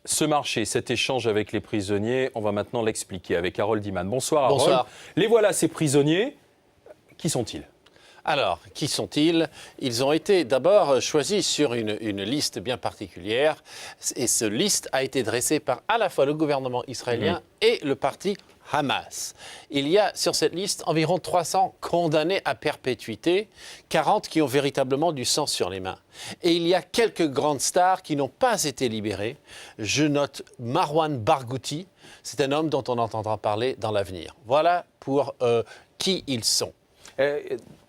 Ce marché, cet échange avec les prisonniers, on va maintenant l'expliquer avec Harold Iman. Bonsoir Harold. Bonsoir. Les voilà ces prisonniers. Qui sont-ils ? Alors, qui sont-ils? Ils ont été d'abord choisis sur une liste bien particulière. Et cette liste a été dressée par à la fois le gouvernement israélien et le parti Hamas. Il y a sur cette liste environ 300 condamnés à perpétuité, 40 qui ont véritablement du sang sur les mains. Et il y a quelques grandes stars qui n'ont pas été libérées. Je note Marwan Barghouti, c'est un homme dont on entendra parler dans l'avenir. Voilà pour qui ils sont.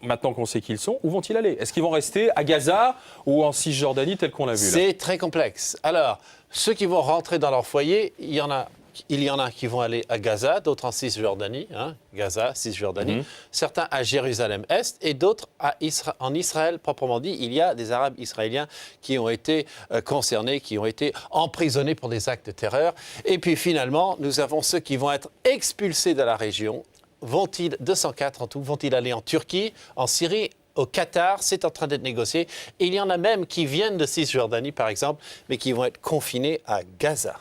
Maintenant qu'on sait qui ils sont, où vont-ils aller? Est-ce qu'ils vont rester à Gaza ou en Cisjordanie tel qu'on l'a vu là? C'est très complexe. Alors, ceux qui vont rentrer dans leur foyer, il y en a qui vont aller à Gaza, d'autres en Cisjordanie, Gaza, Cisjordanie, certains à Jérusalem-Est et d'autres en Israël proprement dit. Il y a des Arabes israéliens qui ont été concernés, qui ont été emprisonnés pour des actes de terreur. Et puis finalement, nous avons ceux qui vont être expulsés de la région. 204 en tout, vont-ils aller en Turquie, en Syrie, au Qatar? C'est en train d'être négocié. Et il y en a même qui viennent de Cisjordanie, par exemple, mais qui vont être confinés à Gaza.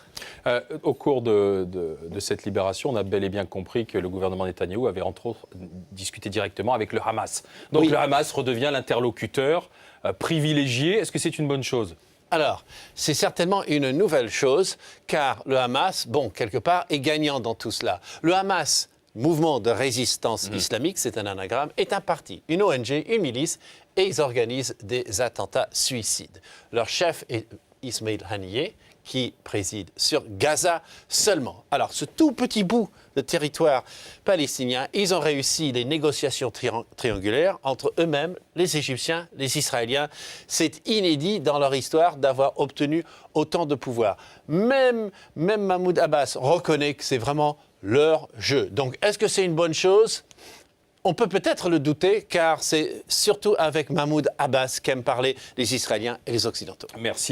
Au cours de cette libération, on a bel et bien compris que le gouvernement Netanyahou avait entre autres discuté directement avec le Hamas. Donc oui. Le Hamas redevient l'interlocuteur privilégié. Est-ce que c'est une bonne chose ? Alors, c'est certainement une nouvelle chose, car le Hamas, quelque part, est gagnant dans tout cela. Le Hamas, mouvement de résistance islamique, c'est un anagramme, est un parti, une ONG, une milice, et ils organisent des attentats suicides. Leur chef est Ismail Haniyeh, qui préside sur Gaza seulement. Alors, ce tout petit bout de territoire palestinien, ils ont réussi les négociations triangulaires entre eux-mêmes, les Égyptiens, les Israéliens. C'est inédit dans leur histoire d'avoir obtenu autant de pouvoir. Même Mahmoud Abbas reconnaît que c'est vraiment leur jeu. Donc, est-ce que c'est une bonne chose ? On peut peut-être le douter, car c'est surtout avec Mahmoud Abbas qu'aiment parler les Israéliens et les Occidentaux. Merci.